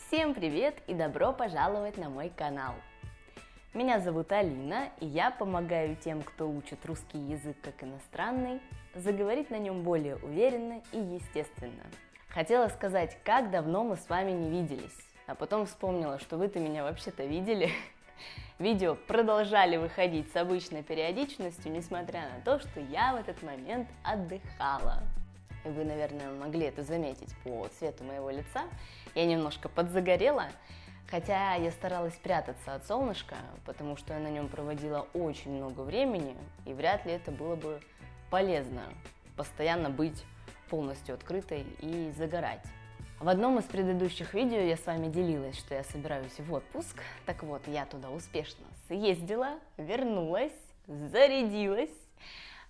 Всем привет и добро пожаловать на мой канал! Меня зовут Алина, и я помогаю тем, кто учит русский язык как иностранный, заговорить на нем более уверенно и естественно. Хотела сказать, как давно мы с вами не виделись, а потом вспомнила, что вы-то меня вообще-то видели. Видео продолжали выходить с обычной периодичностью, несмотря на то, что я в этот момент отдыхала. И вы, наверное, могли это заметить по цвету моего лица. Я немножко подзагорела, хотя я старалась прятаться от солнышка, потому что я на нем проводила очень много времени, и вряд ли это было бы полезно постоянно быть полностью открытой и загорать. В одном из предыдущих видео я с вами делилась, что я собираюсь в отпуск. Так вот, я туда успешно съездила, вернулась, зарядилась,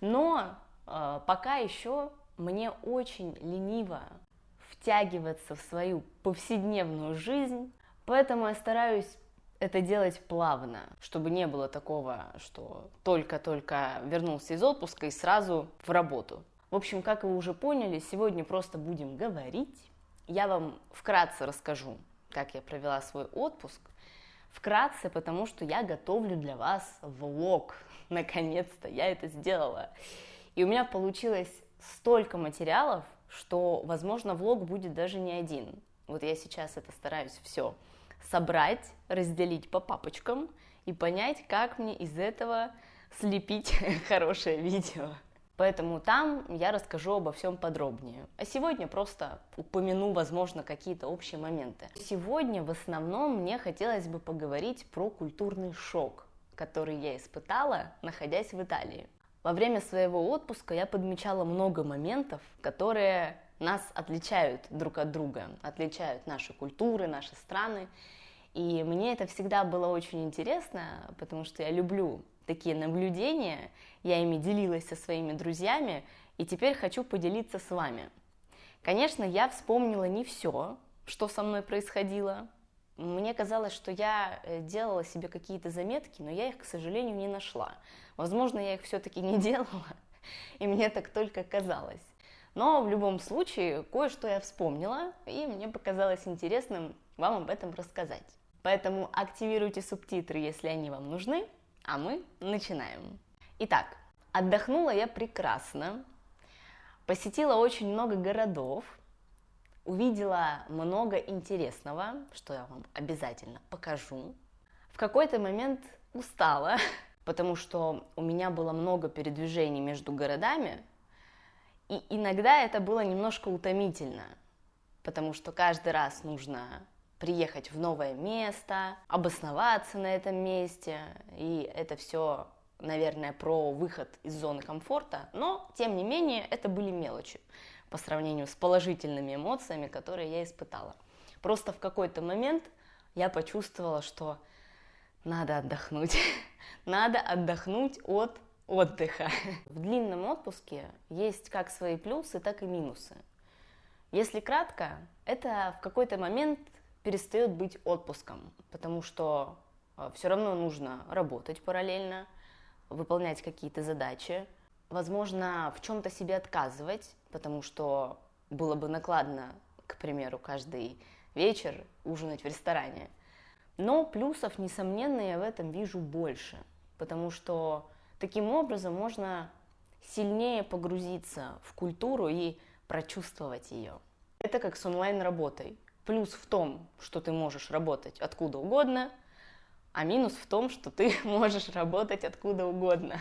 но пока еще мне очень лениво втягиваться в свою повседневную жизнь, поэтому я стараюсь это делать плавно, чтобы не было такого, что только-только вернулся из отпуска и сразу в работу. В общем, как вы уже поняли, сегодня просто будем говорить. Я вам вкратце расскажу, как я провела свой отпуск. Вкратце, потому что я готовлю для вас влог. Наконец-то я это сделала. И у меня получилось столько материалов, что, возможно, влог будет даже не один. Вот я сейчас это стараюсь все собрать, разделить по папочкам и понять, как мне из этого слепить хорошее видео. Поэтому там я расскажу обо всем подробнее. А сегодня просто упомяну, возможно, какие-то общие моменты. Сегодня в основном мне хотелось бы поговорить про культурный шок, который я испытала, находясь в Италии. Во время своего отпуска я подмечала много моментов, которые нас отличают друг от друга, отличают наши культуры, наши страны. И мне это всегда было очень интересно, потому что я люблю такие наблюдения, я ими делилась со своими друзьями, и теперь хочу поделиться с вами. Конечно, я вспомнила не все, что со мной происходило. Мне казалось, что я делала себе какие-то заметки, но я их, к сожалению, не нашла. Возможно, я их все-таки не делала, и мне так только казалось. Но в любом случае, кое-что я вспомнила, и мне показалось интересным вам об этом рассказать. Поэтому активируйте субтитры, если они вам нужны, а мы начинаем. Итак, отдохнула я прекрасно, посетила очень много городов, увидела много интересного, что я вам обязательно покажу. В какой-то момент устала, потому что у меня было много передвижений между городами, и иногда это было немножко утомительно, потому что каждый раз нужно приехать в новое место, обосноваться на этом месте, и это все, наверное, про выход из зоны комфорта, но, тем не менее, это были мелочи по сравнению с положительными эмоциями, которые я испытала. Просто в какой-то момент я почувствовала, что надо отдохнуть. Надо отдохнуть от отдыха. В длинном отпуске есть как свои плюсы, так и минусы. Если кратко, это в какой-то момент перестает быть отпуском, потому что все равно нужно работать параллельно, выполнять какие-то задачи, возможно, в чем-то себе отказывать, потому что было бы накладно, к примеру, каждый вечер ужинать в ресторане. Но плюсов, несомненно, я в этом вижу больше, потому что таким образом можно сильнее погрузиться в культуру и прочувствовать ее. Это как с онлайн-работой. Плюс в том, что ты можешь работать откуда угодно, а минус в том, что ты можешь работать откуда угодно.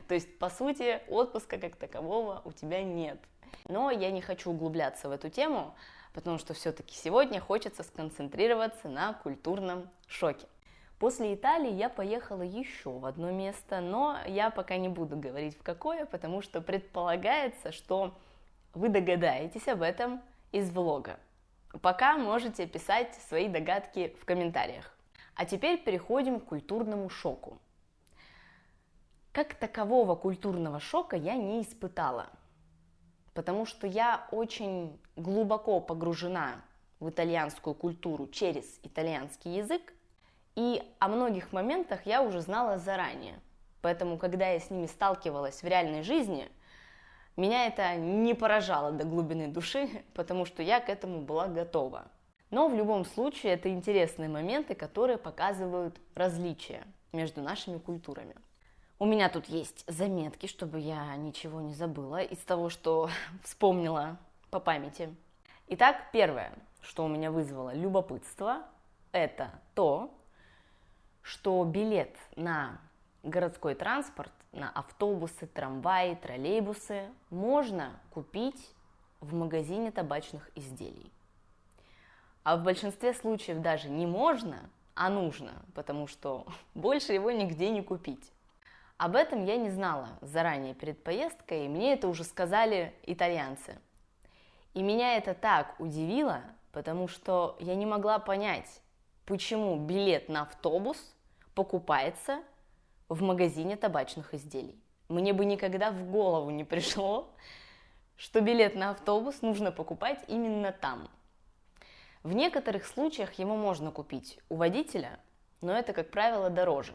То есть, по сути, отпуска как такового у тебя нет. Но я не хочу углубляться в эту тему, потому что все-таки сегодня хочется сконцентрироваться на культурном шоке. После Италии я поехала еще в одно место, но я пока не буду говорить в какое, потому что предполагается, что вы догадаетесь об этом из влога. Пока можете писать свои догадки в комментариях. А теперь переходим к культурному шоку. Как такового культурного шока я не испытала, потому что я очень глубоко погружена в итальянскую культуру через итальянский язык, и о многих моментах я уже знала заранее. Поэтому, когда я с ними сталкивалась в реальной жизни, меня это не поражало до глубины души, потому что я к этому была готова. Но в любом случае это интересные моменты, которые показывают различия между нашими культурами. У меня тут есть заметки, чтобы я ничего не забыла из того, что вспомнила по памяти. Итак, первое, что у меня вызвало любопытство, это то, что билет на городской транспорт, на автобусы, трамваи, троллейбусы можно купить в магазине табачных изделий. А в большинстве случаев даже не можно, а нужно, потому что больше его нигде не купить. Об этом я не знала заранее перед поездкой, и мне это уже сказали итальянцы. И меня это так удивило, потому что я не могла понять, почему билет на автобус покупается в магазине табачных изделий. Мне бы никогда в голову не пришло, что билет на автобус нужно покупать именно там. В некоторых случаях его можно купить у водителя, но это, как правило, дороже.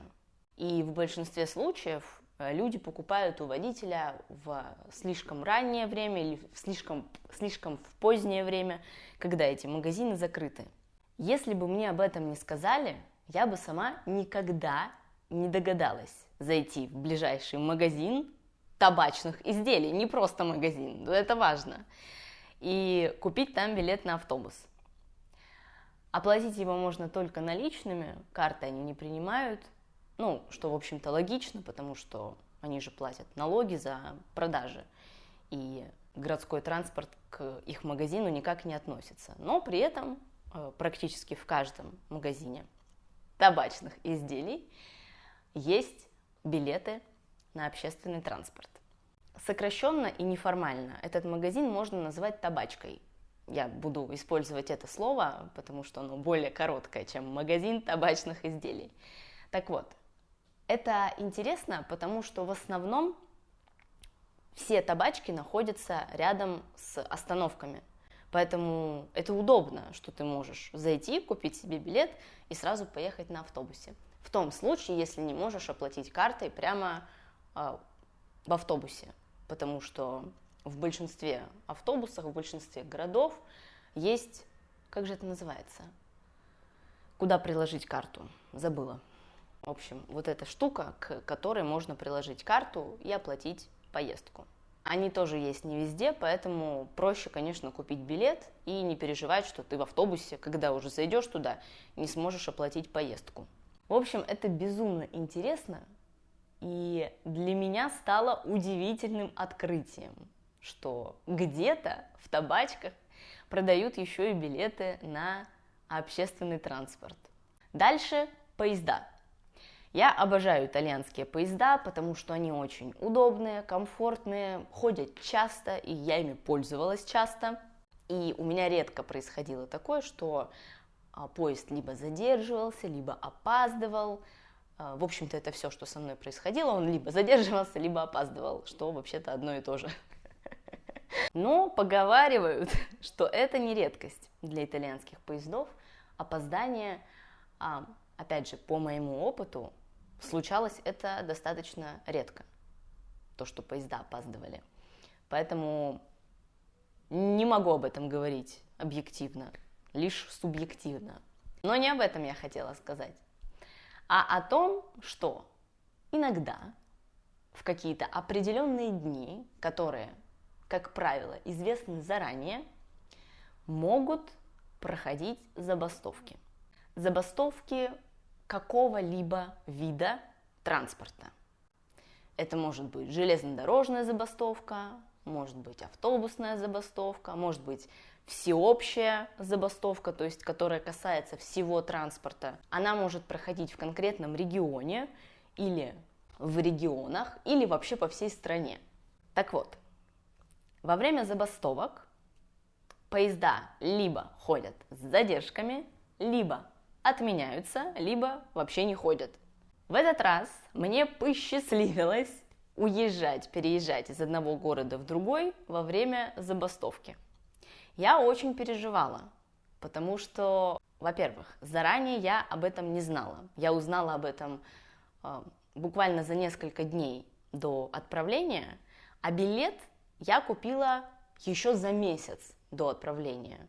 И в большинстве случаев люди покупают у водителя в слишком раннее время или в слишком в позднее время, когда эти магазины закрыты. Если бы мне об этом не сказали, я бы сама никогда не догадалась зайти в ближайший магазин табачных изделий, не просто магазин, это важно, и купить там билет на автобус. Оплатить его можно только наличными, карты они не принимают, что, в общем-то, логично, потому что они же платят налоги за продажи, и городской транспорт к их магазину никак не относится. Но при этом практически в каждом магазине табачных изделий есть билеты на общественный транспорт. Сокращенно и неформально этот магазин можно назвать табачкой. Я буду использовать это слово, потому что оно более короткое, чем магазин табачных изделий. Так вот, это интересно, потому что в основном все табачки находятся рядом с остановками. Поэтому это удобно, что ты можешь зайти, купить себе билет и сразу поехать на автобусе. В том случае, если не можешь оплатить картой прямо в автобусе, потому что в большинстве автобусов, в большинстве городов есть, как же это называется, куда приложить карту, забыла. В общем, вот эта штука, к которой можно приложить карту и оплатить поездку. Они тоже есть не везде, поэтому проще, конечно, купить билет и не переживать, что ты в автобусе, когда уже зайдешь туда, не сможешь оплатить поездку. В общем, это безумно интересно, и для меня стало удивительным открытием, что где-то в табачках продают еще и билеты на общественный транспорт. Дальше поезда. Я обожаю итальянские поезда, потому что они очень удобные, комфортные, ходят часто, и я ими пользовалась часто. И у меня редко происходило такое, что поезд либо задерживался, либо опаздывал. В общем-то, это все, что со мной происходило. Он либо задерживался, либо опаздывал, что вообще-то одно и то же. Но поговаривают, что это не редкость для итальянских поездов. Опоздание, опять же, по моему опыту, случалось это достаточно редко, то, что поезда опаздывали. Поэтому не могу об этом говорить объективно, лишь субъективно. Но не об этом я хотела сказать, а о том, что иногда в какие-то определенные дни, которые, как правило, известны заранее, могут проходить забастовки. Забастовки какого-либо вида транспорта. Это может быть железнодорожная забастовка, может быть автобусная забастовка, может быть всеобщая забастовка, то есть которая касается всего транспорта. Она может проходить в конкретном регионе или в регионах, или вообще по всей стране. Так вот, во время забастовок поезда либо ходят с задержками, либо отменяются, либо вообще не ходят. В этот раз мне посчастливилось переезжать из одного города в другой во время забастовки. Я очень переживала, потому что, во-первых, заранее я об этом не знала. Я узнала об этом буквально за несколько дней до отправления, а билет я купила еще за месяц до отправления.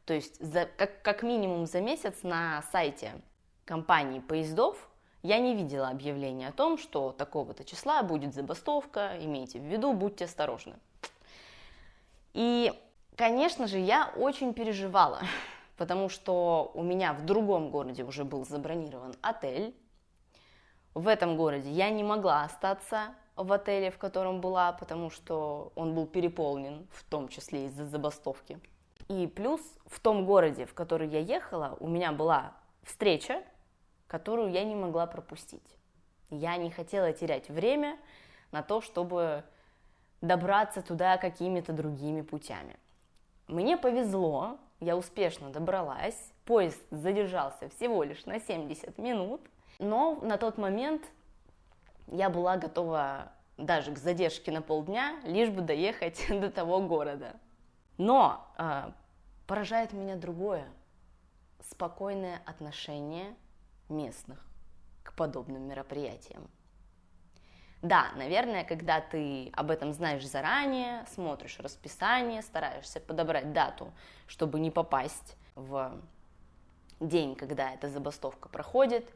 То есть как минимум за месяц на сайте компании поездов я не видела объявления о том, что такого-то числа будет забастовка, имейте в виду, будьте осторожны. И, конечно же, я очень переживала, потому что у меня в другом городе уже был забронирован отель. В этом городе я не могла остаться в отеле, в котором была, потому что он был переполнен, в том числе из-за забастовки. И плюс в том городе, в который я ехала, у меня была встреча, которую я не могла пропустить. Я не хотела терять время на то, чтобы добраться туда какими-то другими путями. Мне повезло, я успешно добралась, поезд задержался всего лишь на 70 минут, но на тот момент я была готова даже к задержке на полдня, лишь бы доехать до того города. Но поражает меня другое – спокойное отношение местных к подобным мероприятиям. Да, наверное, когда ты об этом знаешь заранее, смотришь расписание, стараешься подобрать дату, чтобы не попасть в день, когда эта забастовка проходит,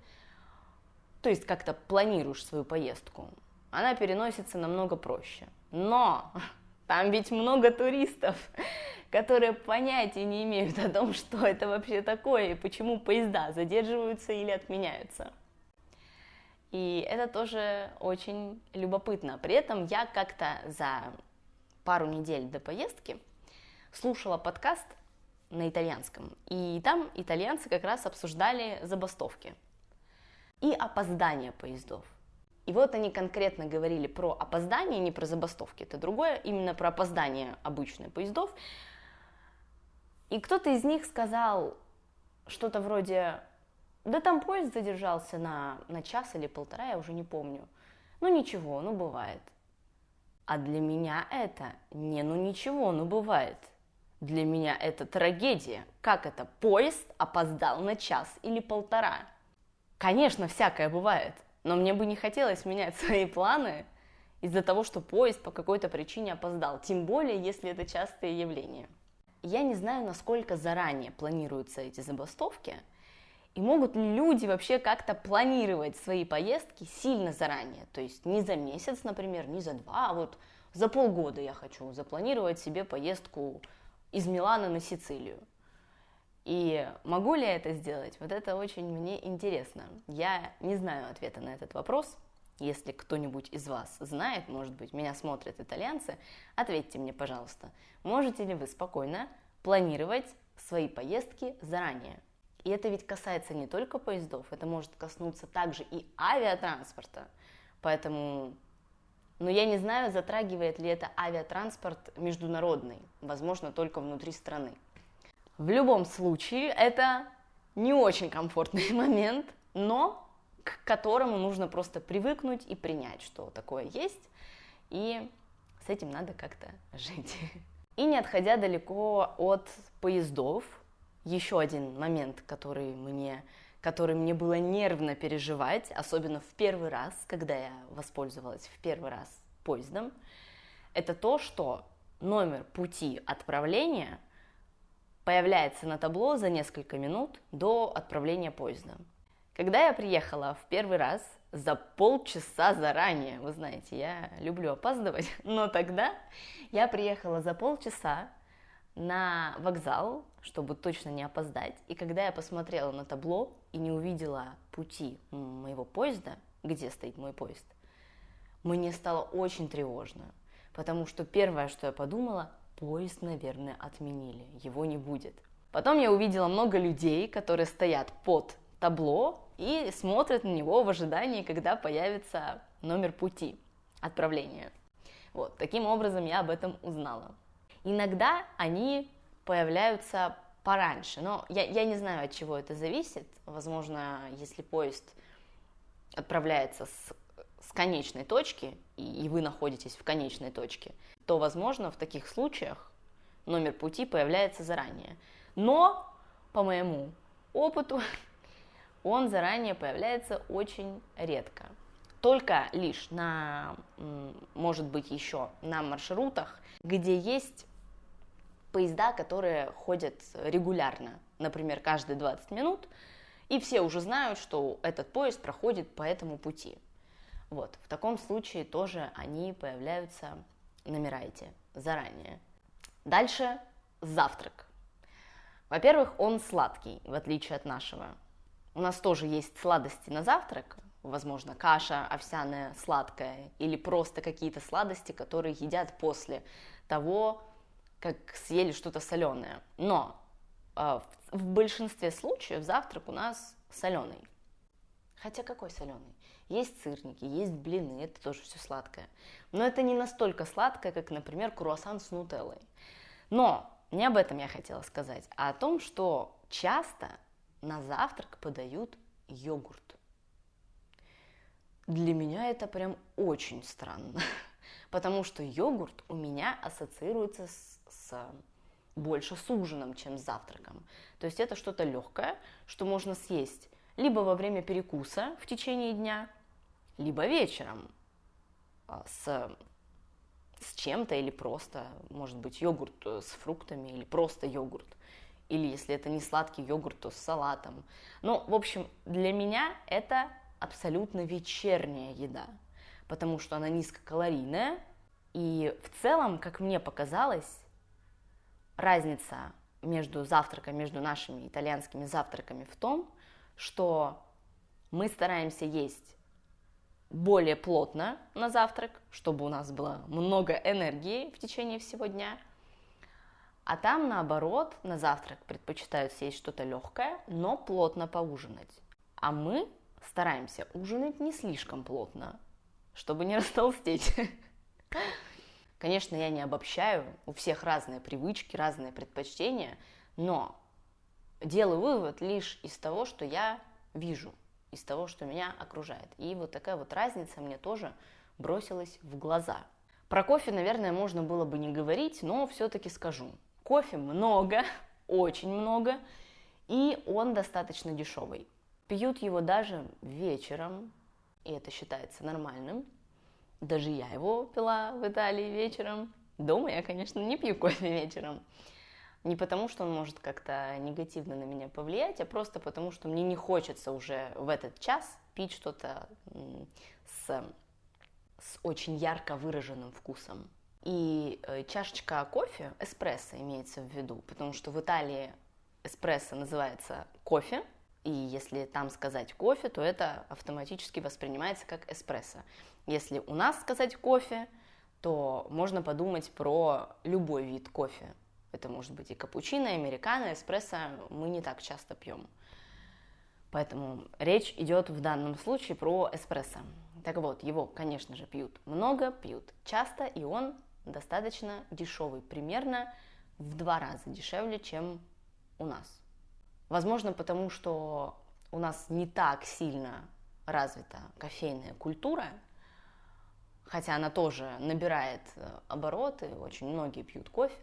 то есть как-то планируешь свою поездку, она переносится намного проще. Но там ведь много туристов, которые понятия не имеют о том, что это вообще такое и почему поезда задерживаются или отменяются. И это тоже очень любопытно. При этом я как-то за пару недель до поездки слушала подкаст на итальянском, и там итальянцы как раз обсуждали забастовки и опоздание поездов. И вот они конкретно говорили про опоздание, не про забастовки, это другое, именно про опоздание обычных поездов. И кто-то из них сказал что-то вроде: да там поезд задержался на час или полтора, я уже не помню. Ну ничего, ну бывает. А для меня это ничего, ну бывает. Для меня это трагедия. Как это поезд опоздал на час или полтора? Конечно, всякое бывает, но мне бы не хотелось менять свои планы из-за того, что поезд по какой-то причине опоздал, тем более, если это частое явление. Я не знаю, насколько заранее планируются эти забастовки, и могут ли люди вообще как-то планировать свои поездки сильно заранее, то есть не за месяц, например, не за 2, а вот за полгода я хочу запланировать себе поездку из Милана на Сицилию. И могу ли я это сделать? Вот это очень мне интересно. Я не знаю ответа на этот вопрос. Если кто-нибудь из вас знает, может быть, меня смотрят итальянцы, ответьте мне, пожалуйста, можете ли вы спокойно планировать свои поездки заранее? И это ведь касается не только поездов, это может коснуться также и авиатранспорта. Поэтому, я не знаю, затрагивает ли это авиатранспорт международный, возможно, только внутри страны. В любом случае, это не очень комфортный момент, но к которому нужно просто привыкнуть и принять, что такое есть, и с этим надо как-то жить. И не отходя далеко от поездов, еще один момент, который мне было нервно переживать, особенно в первый раз, когда я воспользовалась в первый раз поездом, это то, что номер пути отправления появляется на табло за несколько минут до отправления поезда. Когда я приехала в первый раз за полчаса заранее, вы знаете, я люблю опаздывать, но тогда я приехала за полчаса на вокзал, чтобы точно не опоздать, и когда я посмотрела на табло и не увидела пути моего поезда, где стоит мой поезд, мне стало очень тревожно, потому что первое, что я подумала, поезд, наверное, отменили, его не будет. Потом я увидела много людей, которые стоят под табло и смотрят на него в ожидании, когда появится номер пути отправления. Вот, таким образом я об этом узнала. Иногда они появляются пораньше, но я не знаю, от чего это зависит. Возможно, если поезд отправляется с конечной точки, и вы находитесь в конечной точке, то, возможно, в таких случаях номер пути появляется заранее. Но, по моему опыту, он заранее появляется очень редко. Только лишь может быть, еще на маршрутах, где есть поезда, которые ходят регулярно, например, каждые 20 минут, и все уже знают, что этот поезд проходит по этому пути. Вот, в таком случае тоже они появляются, номера эти, заранее. Дальше завтрак. Во-первых, он сладкий, в отличие от нашего. У нас тоже есть сладости на завтрак, возможно, каша овсяная сладкая или просто какие-то сладости, которые едят после того, как съели что-то соленое. Но в большинстве случаев завтрак у нас соленый. Хотя какой соленый? Есть сырники, есть блины, это тоже все сладкое. Но это не настолько сладкое, как, например, круассан с нутеллой. Но не об этом я хотела сказать, а о том, что часто на завтрак подают йогурт. Для меня это прям очень странно, потому что йогурт у меня ассоциируется больше с ужином, чем с завтраком. То есть это что-то легкое, что можно съесть либо во время перекуса в течение дня, либо вечером с чем-то или просто, может быть, йогурт с фруктами или просто йогурт. Или если это не сладкий йогурт, то с салатом. Ну, в общем, для меня это абсолютно вечерняя еда, потому что она низкокалорийная. И в целом, как мне показалось, разница между завтраком, между нашими итальянскими завтраками в том, что мы стараемся есть более плотно на завтрак, чтобы у нас было много энергии в течение всего дня. А там, наоборот, на завтрак предпочитают съесть что-то легкое, но плотно поужинать. А мы стараемся ужинать не слишком плотно, чтобы не растолстеть. Конечно, я не обобщаю, у всех разные привычки, разные предпочтения, но делаю вывод лишь из того, что я вижу, из того, что меня окружает. И вот такая вот разница мне тоже бросилась в глаза. Про кофе, наверное, можно было бы не говорить, но все-таки скажу. Кофе много, очень много, и он достаточно дешевый. Пьют его даже вечером, и это считается нормальным. Даже я его пила в Италии вечером. Дома я, конечно, не пью кофе вечером. Не потому, что он может как-то негативно на меня повлиять, а просто потому, что мне не хочется уже в этот час пить что-то с очень ярко выраженным вкусом. И чашечка кофе, эспрессо имеется в виду, потому что в Италии эспрессо называется кофе, и если там сказать кофе, то это автоматически воспринимается как эспрессо. Если у нас сказать кофе, то можно подумать про любой вид кофе. Это может быть и капучино, и американо, эспрессо мы не так часто пьем. Поэтому речь идет в данном случае про эспрессо. Так вот, его, конечно же, пьют много, пьют часто, и он достаточно дешевый, примерно в 2 раза дешевле, чем у нас. Возможно, потому что у нас не так сильно развита кофейная культура, хотя она тоже набирает обороты, очень многие пьют кофе,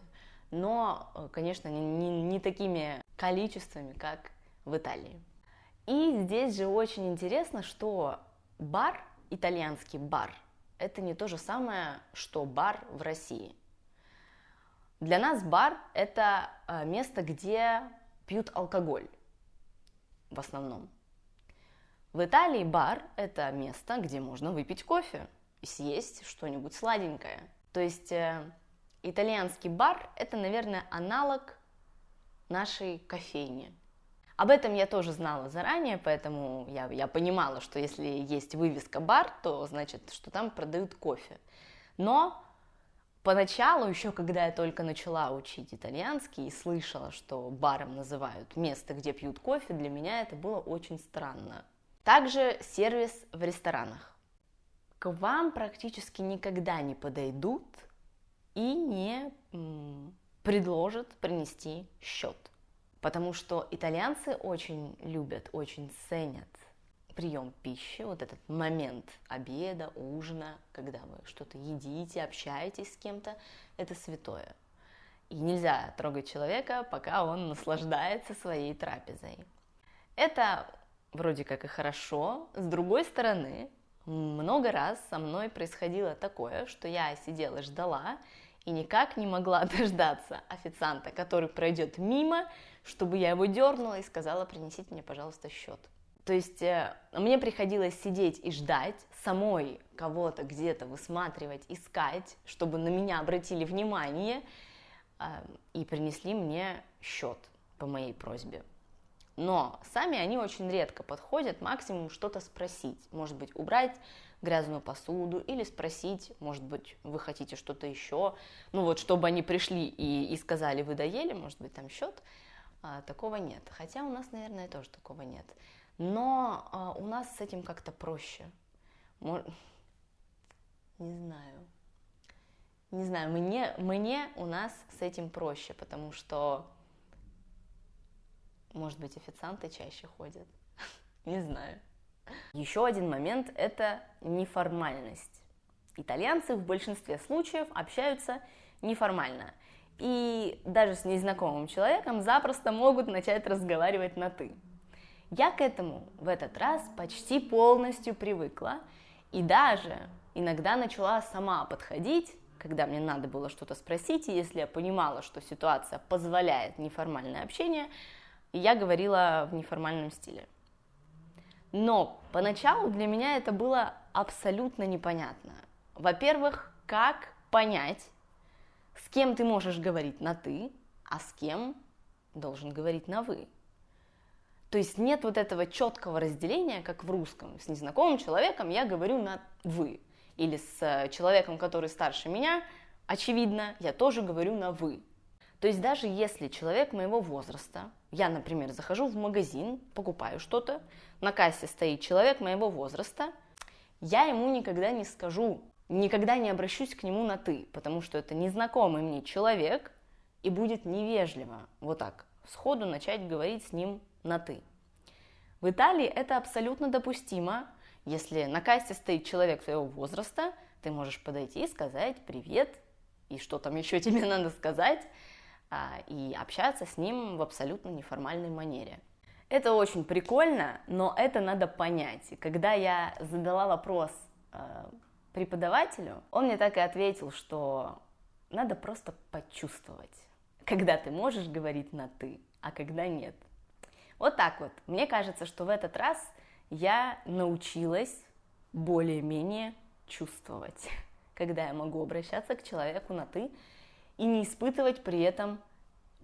но, конечно, не такими количествами, как в Италии. И здесь же очень интересно, что бар, итальянский бар, это не то же самое, что бар в России. Для нас бар – это место, где пьют алкоголь в основном. В Италии бар – это место, где можно выпить кофе и съесть что-нибудь сладенькое. То есть итальянский бар – это, наверное, аналог нашей кофейни. Об этом я тоже знала заранее, поэтому я понимала, что если есть вывеска «бар», то значит, что там продают кофе. Но поначалу, еще когда я только начала учить итальянский и слышала, что баром называют место, где пьют кофе, для меня это было очень странно. Также сервис в ресторанах. К вам практически никогда не подойдут и не предложат принести счет. Потому что итальянцы очень любят, очень ценят прием пищи, вот этот момент обеда, ужина, когда вы что-то едите, общаетесь с кем-то, это святое. И нельзя трогать человека, пока он наслаждается своей трапезой. Это вроде как и хорошо. С другой стороны, много раз со мной происходило такое, что я сидела, ждала, и никак не могла дождаться официанта, который пройдет мимо, чтобы я его дернула и сказала: принесите мне, пожалуйста, счет. То есть мне приходилось сидеть и ждать, самой кого-то где-то высматривать, искать, чтобы на меня обратили внимание и принесли мне счет по моей просьбе. Но сами они очень редко подходят, максимум что-то спросить, может быть, убрать грязную посуду или спросить, может быть, вы хотите что-то еще, ну вот, чтобы они пришли и сказали: вы доели, может быть, там счет, такого нет. Хотя у нас, наверное, тоже такого нет. Но у нас с этим как-то проще. Не знаю, мне у нас с этим проще, потому что, может быть, официанты чаще ходят, не знаю. Еще один момент – это неформальность. Итальянцы в большинстве случаев общаются неформально. И даже с незнакомым человеком запросто могут начать разговаривать на «ты». Я к этому в этот раз почти полностью привыкла и даже иногда начала сама подходить, когда мне надо было что-то спросить, и если я понимала, что ситуация позволяет неформальное общение, я говорила в неформальном стиле. Но поначалу для меня это было абсолютно непонятно. Во-первых, как понять, с кем ты можешь говорить на «ты», а с кем должен говорить на «вы». То есть нет вот этого четкого разделения, как в русском. С незнакомым человеком я говорю на «вы». Или с человеком, который старше меня, очевидно, я тоже говорю на «вы». То есть даже если человек моего возраста, я, например, захожу в магазин, покупаю что-то, на кассе стоит человек моего возраста, я ему никогда не скажу, никогда не обращусь к нему на «ты», потому что это незнакомый мне человек, и будет невежливо вот так сходу начать говорить с ним на «ты». В Италии это абсолютно допустимо. Если на кассе стоит человек твоего возраста, ты можешь подойти и сказать «привет», и что там еще тебе надо сказать, и общаться с ним в абсолютно неформальной манере. Это очень прикольно, но это надо понять. И когда я задала вопрос преподавателю, он мне так и ответил, что надо просто почувствовать, когда ты можешь говорить на «ты», а когда нет. Вот так вот. Мне кажется, что в этот раз я научилась более-менее чувствовать, когда я могу обращаться к человеку на «ты» и не испытывать при этом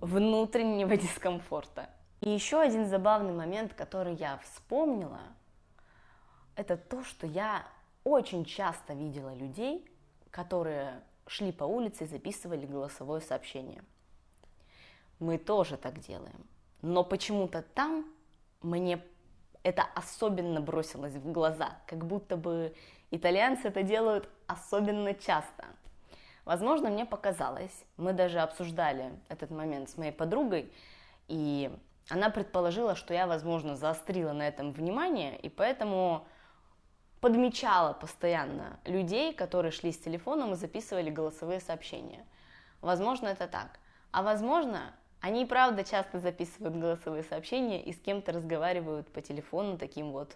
внутреннего дискомфорта. И еще один забавный момент, который я вспомнила, это то, что я очень часто видела людей, которые шли по улице и записывали голосовое сообщение. Мы тоже так делаем. Но почему-то там мне это особенно бросилось в глаза, как будто бы итальянцы это делают особенно часто. Возможно, мне показалось, мы даже обсуждали этот момент с моей подругой, и она предположила, что я, возможно, заострила на этом внимание, и поэтому подмечала постоянно людей, которые шли с телефоном и записывали голосовые сообщения. Возможно, это так. А возможно, они и правда часто записывают голосовые сообщения и с кем-то разговаривают по телефону таким вот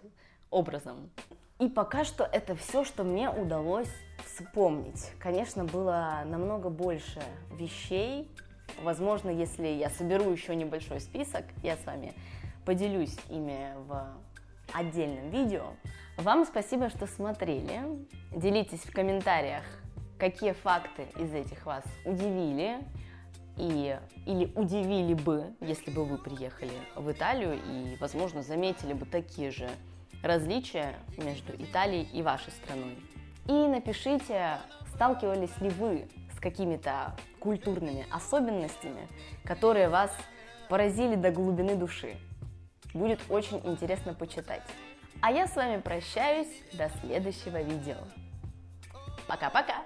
образом. И пока что это все, что мне удалось вспомнить. Конечно, было намного больше вещей. Возможно, если я соберу еще небольшой список, я с вами поделюсь ими в отдельном видео. Вам спасибо, что смотрели. Делитесь в комментариях, какие факты из этих вас удивили. Или удивили бы, если бы вы приехали в Италию и, возможно, заметили бы такие же различия между Италией и вашей страной. И напишите, сталкивались ли вы с какими-то культурными особенностями, которые вас поразили до глубины души. Будет очень интересно почитать. А я с вами прощаюсь до следующего видео. Пока-пока!